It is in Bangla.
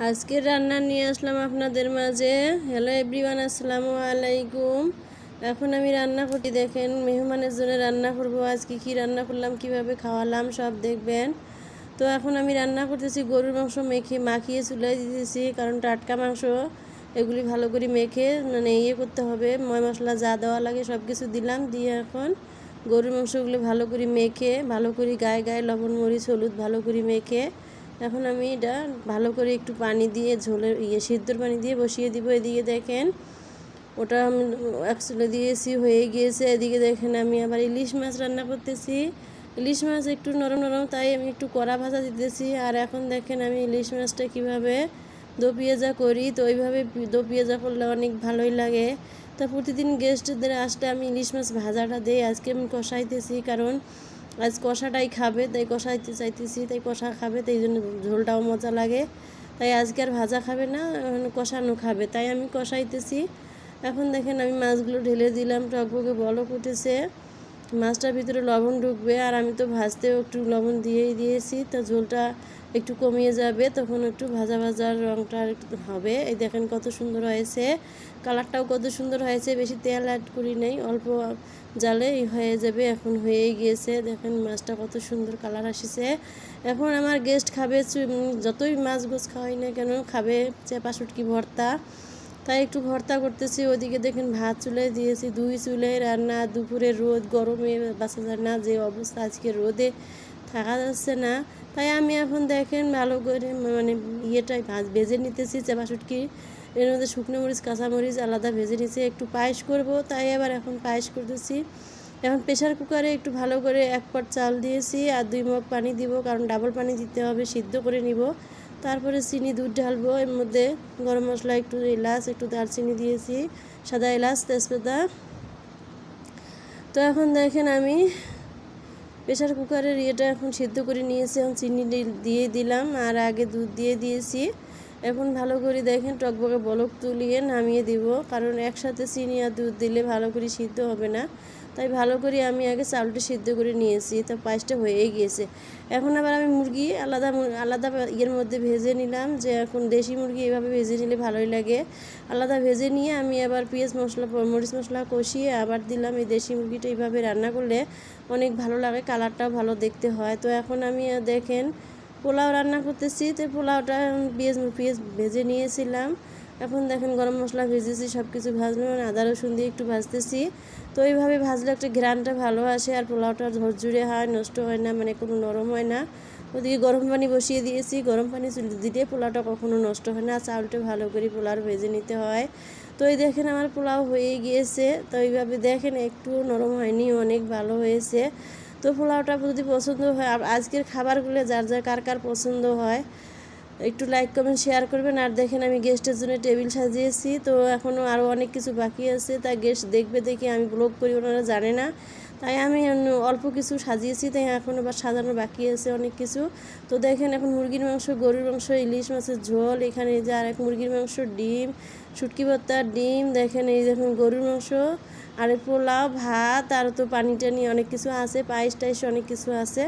আজকের রান্না নিয়ে আসলাম আপনাদের মাঝে। হ্যালো এভরিওয়ান, আসসালামু আলাইকুম। এখন আমি রান্না করতে দেখেন মেহমানের জন্য রান্না করব। আজকে কি রান্না করলাম, কিভাবে খাওয়ালাম সব দেখবেন। তো এখন আমি রান্না করতেছি গরুর মাংস মাখিয়ে চুলায় দিতেছি, কারণ টাটকা মাংস এগুলি ভালো করে মেখে করতে হবে। ময় মশলা যা দেওয়া লাগে সব কিছু দিলাম, দিয়ে এখন গরুর মাংসগুলো ভালো করে মেখে ভালো করে গায়ে গায়ে লবণ মরিচ হলুদ ভালো করে মেখে এখন আমি এটা ভালো করে একটু পানি দিয়ে ঝোলের সিদ্ধর পানি দিয়ে বসিয়ে দিব। এদিকে দেখেন ওটা আমি এক চুলে দিয়েছি, হয়ে গিয়েছে। এদিকে দেখেন আমি আবার ইলিশ মাছ রান্না করতেছি। ইলিশ মাছ একটু নরম নরম, তাই আমি একটু কড়া ভাজা দিতেছি। আর এখন দেখেন আমি ইলিশ মাছটা কীভাবে দো পেঁয়াজা করি, তো ওইভাবে দো পেঁয়াজা করলে অনেক ভালোই লাগে। তা প্রতিদিন গেস্টদের আসলে আমি ইলিশ মাছ ভাজাটা দিই। আজকে আমি কষাইতেছি, কারণ আজ কষাটাই খাবে, তাই কষাইতে চাইতেছি, তাই কষা খাবে, তাই জন্য ঝোলটাও মজা লাগে। তাই আজকে আর ভাজা খাবে না, কষানো খাবে, তাই আমি কষাইতেছি। এখন দেখেন আমি মাছগুলো ঢেলে দিলাম, টকবকে বলক উঠেছে, মাছটার ভিতরে লবণ ঢুকবে। আর আমি তো ভাজতেও একটু লবণ দিয়েই দিয়েছি, তা ঝোলটা একটু কমিয়ে যাবে, তখন একটু ভাজা ভাজার রঙটা একটু হবে। এই দেখেন কত সুন্দর হয়েছে, কালারটাও কত সুন্দর হয়েছে। বেশি তেল অ্যাড করি নাই, অল্প জালে হয়ে যাবে। এখন হয়েই গিয়েছে, দেখেন মাছটা কত সুন্দর কালার আসছে। এখন আমার গেস্ট খাবে, যতই মাছ গোছ খাওয়াই না কেন খাবে চেপা শুটকি ভর্তা, তাই একটু ভর্তা করতেছি। ওদিকে দেখেন ভাত চুলায় দিয়েছি, 2 চুলায় রান্না। দুপুরে রোদ, গরমে বাঁচা যায় না, যে অবস্থা আজকে রোদে থাকা যাচ্ছে না। তাই আমি এখন দেখেন ভালো করে ইয়েটাই ভেজে নিতেছি চেপা শুটকি। এর মধ্যে শুকনো মরিচ কাঁচামরিচ আলাদা ভেজে নিয়েছি। একটু পায়েস করব, তাই আবার এখন পায়েস করতেছি। এখন প্রেশার কুকারে একটু ভালো করে 1 পট চাল দিয়েছি আর 2 মগ পানি দিব, কারণ ডাবল পানি দিতে হবে, সিদ্ধ করে নিব। তারপরে চিনি দুধ ঢালবো। এর মধ্যে গরম মশলা, একটু এলাচ, একটু দারচিনি দিয়েছি, সাদা এলাচ তেজপাতা। তো এখন দেখেন আমি প্রেশার কুকারের ইয়েটা এখন সিদ্ধ করে নিয়েছি। এখন চিনি দিয়ে দিলাম আর আগে দুধ দিয়ে দিয়েছি। এখন ভালো করে দেখেন টকবকে বলক তুলিয়ে নামিয়ে দিব, কারণ একসাথে চিনি আর দুধ দিলে ভালো করে সিদ্ধ হবে না। তাই ভালো করে আমি আগে চাউলটা সিদ্ধ করে নিয়েছি, তো পায়েসটা হয়ে গিয়েছে। এখন আবার আমি মুরগি আলাদা আলাদা ইয়ের মধ্যে ভেজে নিলাম, যে এখন দেশি মুরগি এভাবে ভেজে নিলে ভালোই লাগে। আলাদা ভেজে নিয়ে আমি আবার পেঁয়াজ মশলা মরিচ মশলা কষিয়ে আবার দিলাম। এই দেশি মুরগিটা এইভাবে রান্না করলে অনেক ভালো লাগে, কালারটাও ভালো দেখতে হয়। তো এখন আমি দেখেন পোলাও রান্না করতেছি। তো পোলাওটা পেঁয়াজ ভেজে নিয়েছিলাম। এখন দেখেন গরম মশলা ভেজেছি, সব কিছু ভাজলাম, আদা রসুন দিয়ে একটু ভাজতেছি। তো এইভাবে ভাজলে একটা ঘ্রাণটা ভালো আসে, আর পোলাওটা ঝরঝরে হয়, নষ্ট হয় না, কোনো নরম হয় না। ওদিকে গরম পানি বসিয়ে দিয়েছি, গরম পানি দিলে পোলাওটা কখনো নষ্ট হয় না। চাউলটা ভালো করে পোলাও ভেজে নিতে হয়। তো এই দেখেন আমার পোলাও হয়ে গিয়েছে। তো এইভাবে দেখেন একটু নরম হয়নি, অনেক ভালো হয়েছে। তো পোলাওটা যদি পছন্দ হয়, আজকের খাবারগুলো যার যার কার কার পছন্দ হয় একটু লাইক কমেন্ট শেয়ার করবেন। আর দেখেন আমি গেস্টের জন্য টেবিল সাজিয়েছি, তো এখনও আরও অনেক কিছু বাকি আছে, তাই গেস্ট দেখবে দেখে আমি ব্লগ করি, ওনারা জানে না, তাই আমি অল্প কিছু সাজিয়েছি, তাই এখন আবার সাজানো বাকি আছে অনেক কিছু। তো দেখেন এখন মুরগির মাংস, গরুর মাংস, ইলিশ মাছের ঝোল, এখানে এই যে আর এক মুরগির মাংস, ডিম, শুটকি ভর্তা, ডিম, দেখেন এই দেখুন গরুর মাংস, আর পোলাও, ভাত, আর তো পানি টানি অনেক কিছু আছে, পায়েস টাইস অনেক কিছু আছে।